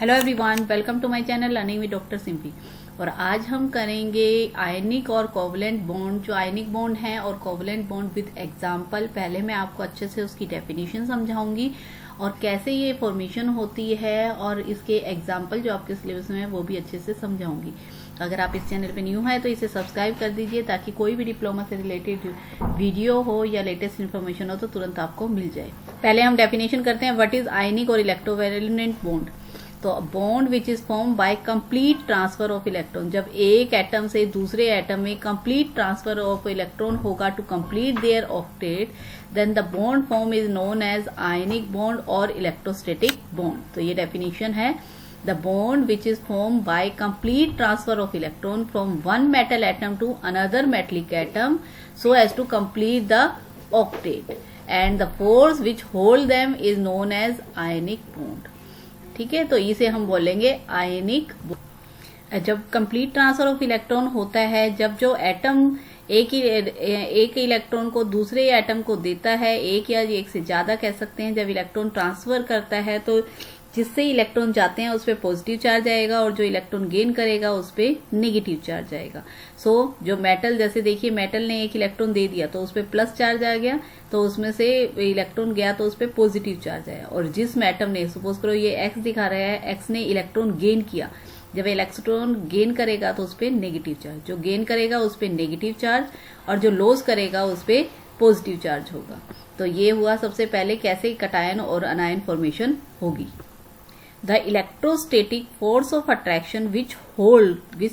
Hello everyone, welcome to my channel learning with doctor Simpi. और आज हम करेंगे आयनिक और कोवलेंट बॉन्ड। जो आयनिक बॉन्ड है और कोवलेंट बॉन्ड विद एग्जांपल। पहले मैं आपको अच्छे से उसकी डेफिनेशन समझाऊंगी और कैसे ये फॉर्मेशन होती है, और इसके एग्जाम्पल जो आपके सिलेबस में है वो भी अच्छे से समझाऊंगी। अगर आप इस चैनल पे न्यू है तो इसे सब्सक्राइब कर दीजिए, ताकि कोई भी डिप्लोमा से रिलेटेड वीडियो हो या लेटेस्ट इन्फॉर्मेशन हो तो तुरंत आपको मिल जाए। पहले हम डेफिनेशन करते हैं, व्हाट इज आयनिक और इलेक्ट्रोवैलेंट बॉन्ड। तो bond which is form by complete transfer of electron. जब एक एटम से दूसरे एटम में कंप्लीट ट्रांसफर ऑफ इलेक्ट्रॉन होगा to complete their octet, then the bond form is known as ionic bond और electrostatic bond. तो ये डेफिनेशन है, the bond which is form by complete transfer of electron from one metal atom to another metallic atom so as to complete the octet, and the force which hold them is known as ionic bond. ठीक है, तो इसे हम बोलेंगे आयनिक। जब complete transfer of electron होता है, जब जो एटम एक इलेक्ट्रॉन को दूसरे एटम को देता है, एक या एक से ज्यादा कह सकते हैं, जब इलेक्ट्रॉन ट्रांसफर करता है तो जिससे इलेक्ट्रॉन जाते हैं उस पर पॉजिटिव चार्ज आएगा और जो इलेक्ट्रॉन गेन करेगा उस पर नेगेटिव चार्ज आएगा। सो जो मेटल, जैसे देखिए मेटल ने एक इलेक्ट्रॉन दे दिया तो उस पर प्लस चार्ज आ गया, तो उसमें से इलेक्ट्रॉन गया तो उस पर पॉजिटिव चार्ज आया। और जिस एटम ने, सपोज करो ये एक्स दिखा रहा है, एक्स ने इलेक्ट्रॉन गेन किया, जब इलेक्ट्रॉन गेन करेगा तो उस पर नेगेटिव चार्ज, जो गेन करेगा उस पर नेगेटिव चार्ज, और जो लॉस करेगा उस पर पॉजिटिव चार्ज होगा। तो ये हुआ सबसे पहले कैसे कटायन और अनायन फॉर्मेशन होगी। The electrostatic force of attraction which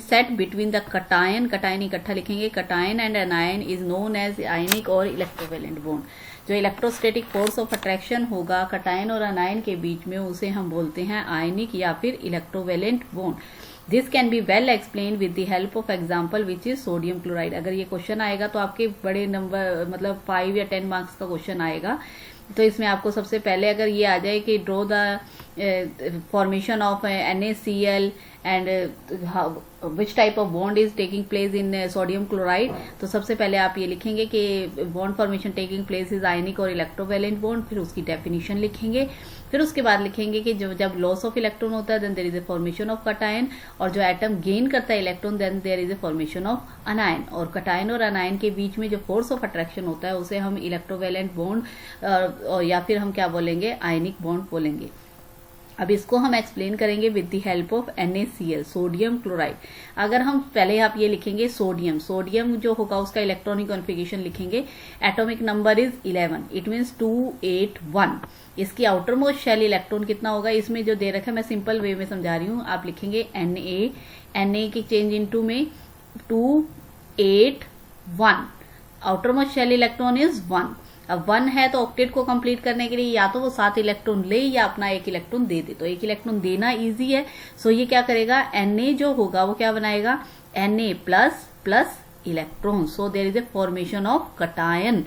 set between the cation इकट्ठा लिखेंगे, cation and anion is known as ionic or electrovalent bond। जो इलेक्ट्रोस्टैटिक फोर्स ऑफ अट्रैक्शन होगा कटायन और अनायन के बीच में, उसे हम बोलते हैं आयनिक या फिर electrovalent bond. This can be well explain with the help of example which is sodium chloride. अगर ये क्वेश्चन आएगा तो आपके बड़े नंबर, मतलब 5 या 10 मार्क्स का क्वेश्चन आएगा। तो इसमें आपको सबसे पहले अगर ये आ जाए कि draw the formation of NaCl and which type of bond is taking place in sodium chloride, तो सबसे पहले आप ये लिखेंगे कि bond formation taking place is ionic और इलेक्ट्रोवैलेंट बॉन्ड। फिर उसकी डेफिनेशन लिखेंगे, फिर उसके बाद लिखेंगे कि जब लॉस ऑफ इलेक्ट्रॉन होता है then there is a formation of cation, और जो एटम गेन करता है electron then there is a formation of anion. और कटायन और अनायन के बीच में जो फोर्स ऑफ अट्रैक्शन होता है उसे हम इलेक्ट्रोवैलेंट बॉन्ड या फिर हम क्या बोलेंगे, आयनिक बॉन्ड बोलेंगे। अब इसको हम एक्सप्लेन करेंगे with the help of NaCl, sodium chloride. अगर हम पहले आप ये लिखेंगे सोडियम जो होगा उसका इलेक्ट्रॉनिक कॉन्फ़िगरेशन लिखेंगे, atomic number is 11, it means 281। इसकी आउटर मोस्ट शेल इलेक्ट्रॉन कितना होगा, इसमें जो दे रखा है मैं सिंपल वे में समझा रही हूँ। आप लिखेंगे Na की चेंज इनटू में 281, outer most shell electron is 1। अब 1 है तो ऑक्टेट को कंप्लीट करने के लिए या तो वो 7 इलेक्ट्रॉन ले या अपना 1 इलेक्ट्रॉन दे दे। तो 1 इलेक्ट्रॉन देना इजी है, सो ये क्या करेगा, Na जो होगा वो क्या बनाएगा, Na plus plus electron. So there is a formation of cation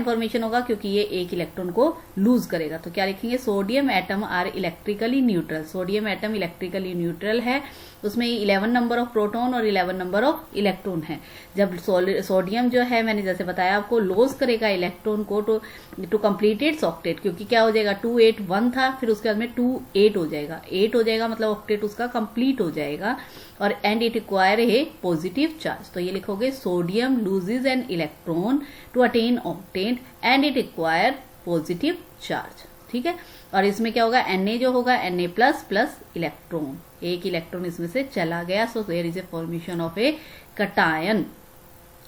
formation होगा क्योंकि ये 1 इलेक्ट्रॉन को लूज करेगा। तो क्या लिखेंगे, sodium atom are electrically neutral. Sodium atom electrically neutral है, उसमें 11 नंबर ऑफ प्रोटॉन और 11 नंबर ऑफ इलेक्ट्रॉन है। जब सोडियम जो है, मैंने जैसे बताया आपको, लॉस करेगा इलेक्ट्रॉन को टू कंप्लीट इट्स ऑक्टेट, क्योंकि क्या हो जाएगा, 281 था, फिर उसके बाद में 28 हो जाएगा। 8 हो जाएगा मतलब ऑक्टेट उसका कंप्लीट हो जाएगा, और and it require a positive charge. तो ये लिखोगे, sodium loses an electron to attain octet and it require positive charge. ठीक है, और इसमें क्या होगा, Na जो होगा Na plus plus electron, 1 electron इसमें से चला गया। So there is a formation of a cation.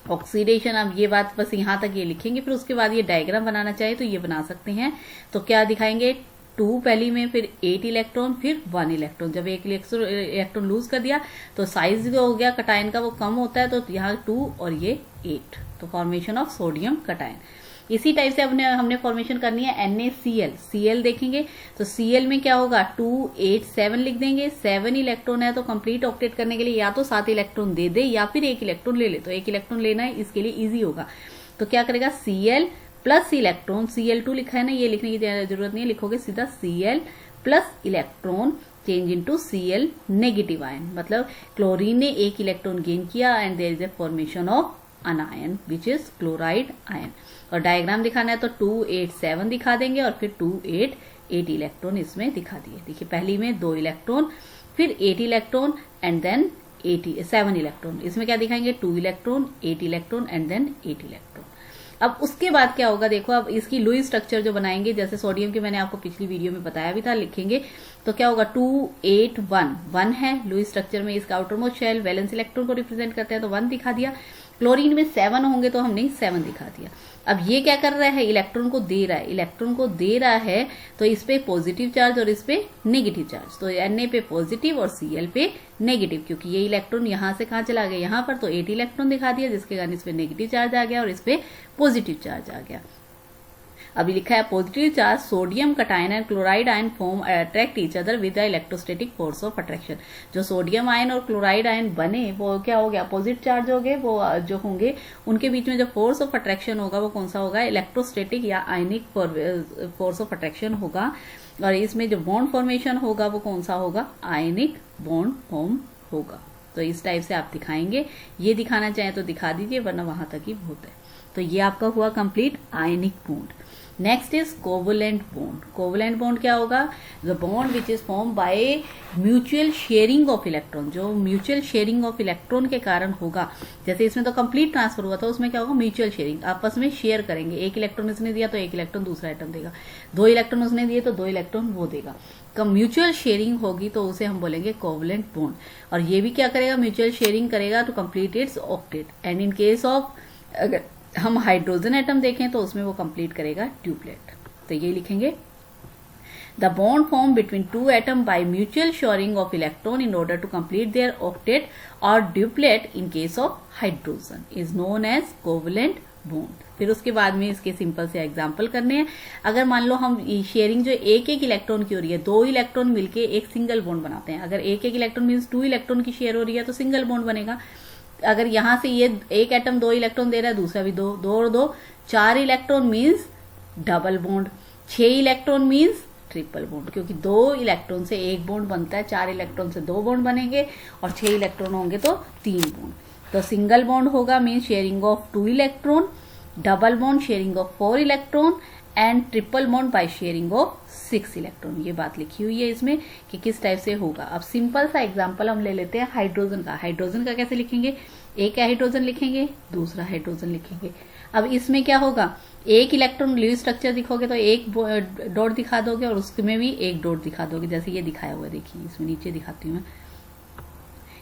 Oxidation, अब ये बात बस यहाँ तक ये लिखेंगे, फिर उसके बाद ये डायग्राम बनाना चाहे तो ये बना सकते हैं। तो क्या दिखाएंगे, 2 पहली में, फिर 8 इलेक्ट्रॉन, फिर 1 इलेक्ट्रॉन। जब 1 इलेक्ट्रॉन लूज कर दिया तो साइज जो हो गया कटायन का वो कम होता है, तो यहाँ 2 और ये 8, तो फॉर्मेशन ऑफ सोडियम कटायन। इसी टाइप से हमने फॉर्मेशन करनी है NaCl देखेंगे, तो Cl में क्या होगा, 287 लिख देंगे। 7 इलेक्ट्रॉन है तो कंप्लीट ऑक्टेट करने के लिए या तो 7 इलेक्ट्रॉन दे दे या फिर 1 इलेक्ट्रॉन ले ले। तो 1 इलेक्ट्रॉन लेना है, इसके लिए इजी होगा। तो क्या करेगा, Cl प्लस इलेक्ट्रॉन, Cl2 लिखा है ना, ये लिखने की जरूरत नहीं है, लिखोगे सीधा Cl plus electron change into Cl negative ion, मतलब क्लोरीन ने 1 इलेक्ट्रॉन गेन किया and there is a formation of anion which is chloride ion. और डायग्राम दिखाना है तो 287 दिखा देंगे और फिर 288 8 इलेक्ट्रॉन इसमें दिखा दिए। देखिए पहली में 2 इलेक्ट्रॉन, फिर 8 इलेक्ट्रॉन एंड देन 7 इलेक्ट्रॉन। इसमें क्या दिखाएंगे 2 electron, 8 electron and then 8 electron. अब उसके बाद क्या होगा देखो, अब इसकी लुईस स्ट्रक्चर जो बनाएंगे, जैसे सोडियम की मैंने आपको पिछली वीडियो में बताया भी था, लिखेंगे तो क्या होगा 2 8 1 1 है लुईस स्ट्रक्चर में। इसका outer most shell valence electron को रिप्रेजेंट करते हैं तो 1 दिखा दिया। क्लोरीन में 7 होंगे तो हमने 7 दिखा दिया। अब ये क्या कर रहा है, इलेक्ट्रॉन को दे रहा है, इलेक्ट्रॉन को दे रहा है तो इस पे पॉजिटिव चार्ज और इस पे नेगेटिव चार्ज, तो Na पे पॉजिटिव और Cl पे नेगेटिव, क्योंकि ये इलेक्ट्रॉन यहां से कहां चला गया, यहां पर, तो 8 इलेक्ट्रॉन दिखा दिया, जिसके कारण इस पे नेगेटिव चार्ज आ गया और इस पे पॉजिटिव चार्ज आ गया। अभी लिखा है positive charge sodium cation and chloride ion form attract each other with the electrostatic force of attraction. जो सोडियम आयन और क्लोराइड आयन बने वो क्या हो गया, अपोजिट चार्ज हो गए, वो जो होंगे उनके बीच में जो फोर्स ऑफ अट्रैक्शन होगा वो कौन सा होगा, इलेक्ट्रोस्टैटिक या आयनिक फोर्स ऑफ अट्रैक्शन होगा। और इसमें जो बॉन्ड फॉर्मेशन होगा वो कौन सा होगा, आयनिक बॉन्ड फॉर्म होगा। तो इस टाइप से आप दिखाएंगे, ये दिखाना चाहें तो दिखा दीजिए, वरना वहां तक ही बहुत है। तो ये आपका हुआ complete ionic bond. Next is covalent bond. Covalent bond क्या होगा, the bond which is form bye mutual sharing of electron. जो म्यूचुअल शेयरिंग ऑफ इलेक्ट्रॉन के कारण होगा, जैसे इसमें तो कंप्लीट ट्रांसफर हुआ था, उसमें क्या होगा, म्यूचुअल शेयरिंग, आपस में शेयर करेंगे। 1 इलेक्ट्रॉन इसने दिया तो 1 इलेक्ट्रॉन दूसरा एटम देगा, 2 इलेक्ट्रॉन उसने दिए तो 2 इलेक्ट्रॉन वो देगा। कब म्यूचुअल शेयरिंग होगी तो उसे हम बोलेंगे कोवलेंट बॉन्ड। और ये भी क्या करेगा, म्यूचुअल शेयरिंग करेगा to complete its octet. And in case of अगर हम हाइड्रोजन एटम देखें तो उसमें वो कंप्लीट करेगा ट्यूपलेट। तो ये लिखेंगे the bond form between 2 atom by mutual sharing of electron in order to complete their octet और duplet in case of hydrogen is known as covalent bond. फिर उसके बाद में इसके सिंपल से एग्जांपल करने हैं। अगर मान लो हम शेयरिंग जो एक इलेक्ट्रॉन की हो रही है, 2 इलेक्ट्रॉन मिलके एक सिंगल बॉन्ड बनाते हैं। अगर एक इलेक्ट्रॉन मीन्स 2 इलेक्ट्रॉन की शेयर हो रही है तो सिंगल बॉन्ड बनेगा। अगर यहां से ये एक एटम 2 इलेक्ट्रॉन दे रहा है, दूसरा भी 2 और 2 4 electron means double bond, 6 electron means triple bond, क्योंकि 2 इलेक्ट्रॉन से एक बॉन्ड बनता है, 4 इलेक्ट्रॉन से 2 बॉन्ड बनेंगे और 6 इलेक्ट्रॉन होंगे तो 3 बॉन्ड। तो सिंगल बॉन्ड होगा means sharing of 2 electron, double bond sharing of 4 electron and triple bond by sharing of 6 electron. ये बात लिखी हुई है इसमें कि किस टाइप से होगा। अब सिंपल सा एग्जांपल हम ले लेते हैं हाइड्रोजन का। हाइड्रोजन का कैसे लिखेंगे, एक हाइड्रोजन लिखेंगे, दूसरा हाइड्रोजन लिखेंगे। अब इसमें क्या होगा, एक इलेक्ट्रॉन लुईस स्ट्रक्चर दिखोगे तो एक डॉट दिखा दोगे और उसमें भी एक डॉट दिखा दोगे, जैसे ये दिखाया हुआ है। देखिए इसमें नीचे दिखाती हूँ मैं,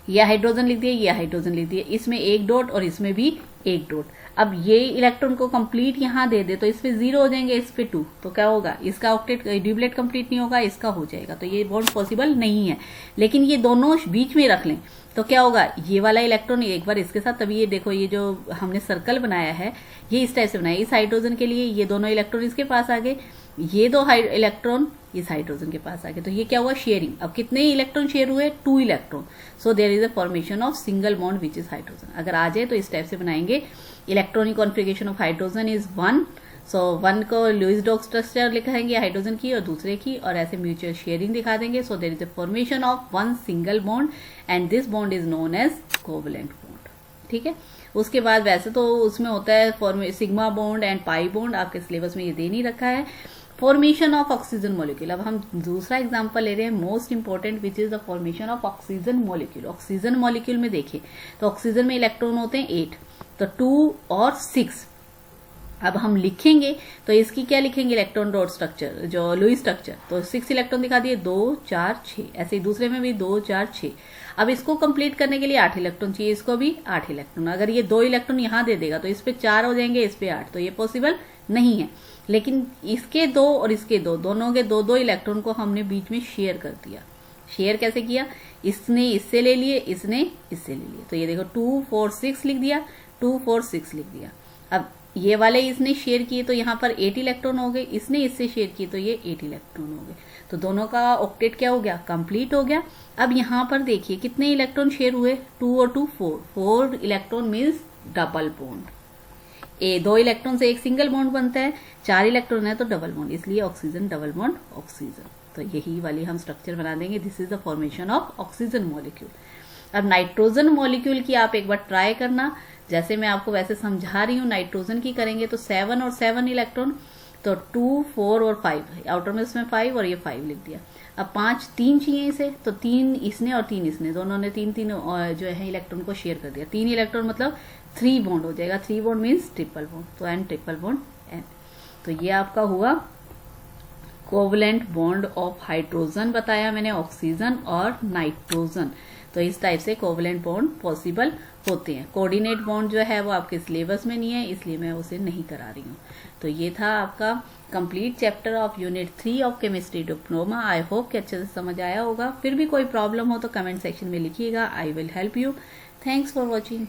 यह हाइड्रोजन लिख दिया, यह हाइड्रोजन लिख दिया, इसमें एक डॉट और इसमें भी एक डॉट। अब ये इलेक्ट्रॉन को कंप्लीट यहां दे दे तो इस पे 0 हो जाएंगे, इस पे 2, तो क्या होगा, इसका ऑक्टेट ड्यूप्लेट कंप्लीट नहीं होगा, इसका हो जाएगा। तो ये बॉन्ड पॉसिबल नहीं है। लेकिन ये दोनों बीच में रख लें तो क्या होगा, ये वाला इलेक्ट्रॉन एक बार इसके साथ, तभी ये देखो ये जो हमने सर्कल बनाया है ये इस टाइप से बनाया। इस हाइड्रोजन के लिए ये दोनों इलेक्ट्रॉन इसके पास आ गए, ये 2 इलेक्ट्रॉन इस हाइड्रोजन के पास आ गए। तो ये क्या हुआ, शेयरिंग। अब कितने इलेक्ट्रॉन शेयर हुए, 2 electron. So there is a formation of single bond which is hydrogen. अगर आ जाए तो इस टाइप से बनाएंगे। Electronic configuration of hydrogen is 1। सो 1 को लुईस डॉक स्ट्रक्चर लिखाएंगे हाइड्रोजन की और दूसरे की, और ऐसे म्यूचुअल शेयरिंग दिखा देंगे। So there is a formation of 1 single bond and this bond is known as covalent bond. ठीक है। उसके बाद वैसे तो उसमें होता है sigma bond and pi bond, आपके सिलेबस में ये दे नहीं रखा है। Formation of oxygen molecule. अब हम दूसरा एग्जांपल ले रहे हैं most important which is the formation of oxygen molecule. Oxygen molecule में देखिए तो ऑक्सीजन में इलेक्ट्रॉन होते हैं 8, तो 2 और 6। अब हम लिखेंगे तो इसकी क्या लिखेंगे, इलेक्ट्रॉन डॉट स्ट्रक्चर जो लुईस स्ट्रक्चर, तो 6 इलेक्ट्रॉन दिखा दिए, 2 4 6। ऐसे ही दूसरे में भी 2 4 6। अब इसको कंप्लीट करने के लिए 8 इलेक्ट्रॉन चाहिए, इसको भी 8 इलेक्ट्रॉन। अगर ये 2 इलेक्ट्रॉन यहां दे देगा तो इस पे 4 हो जाएंगे, इस पे 8, तो ये पॉसिबल नहीं है। लेकिन इसके 2 और इसके 2 दोनों के 2 इलेक्ट्रॉन को हमने बीच में शेयर कर दिया। शेयर कैसे किया, इसने इससे ले लिए, इसने इससे ले लिए। तो ये देखो 2 4 6 लिख दिया, 2 4 6 लिख दिया। अब ये वाले इसने शेयर किए तो यहाँ पर 8 इलेक्ट्रॉन हो गए, इसने इससे शेयर किए तो ये 8 इलेक्ट्रॉन हो गए। तो दोनों का ऑक्टेट क्या हो गया, कंप्लीट हो गया। अब यहाँ पर देखिए कितने इलेक्ट्रॉन शेयर हुए, 2 और 2 4 electron means double bond. 2 electron से एक सिंगल बॉन्ड बनता है, 4 इलेक्ट्रॉन है तो डबल बॉन्ड, इसलिए ऑक्सीजन डबल बॉन्ड ऑक्सीजन। तो यही वाली हम स्ट्रक्चर बना देंगे। This is the formation of oxygen molecule. अब नाइट्रोजन मॉलिक्यूल की आप एक बार ट्राई करना, जैसे मैं आपको वैसे समझा रही हूँ। नाइट्रोजन की करेंगे तो 7 और 7 इलेक्ट्रॉन, तो 2, 4 और 5, आउटर में इसमें 5 और ये 5 लिख दिया। अब 5 3 चाहिए इसे, तो 3 इसने और 3 इसने, दोनों ने 3 3 जो है इलेक्ट्रॉन को शेयर कर दिया। 3 इलेक्ट्रॉन मतलब 3 बॉन्ड हो जाएगा, 3 बॉन्ड मीन्स ट्रिपल बॉन्ड, तो N ट्रिपल बॉन्ड N। तो ये आपका हुआ कोवलेंट बॉन्ड ऑफ हाइड्रोजन, बताया मैंने ऑक्सीजन और नाइट्रोजन। तो इस टाइप से कोवलेंट बॉन्ड पॉसिबल होते हैं। कोऑर्डिनेट बॉन्ड जो है वो आपके सिलेबस में नहीं है, इसलिए मैं उसे नहीं करा रही हूँ। तो ये था आपका complete chapter of unit 3 of chemistry diploma. I hope कि अच्छे से समझ आया होगा। फिर भी कोई प्रॉब्लम हो तो कमेंट सेक्शन में लिखिएगा, I will help you. Thanks for watching.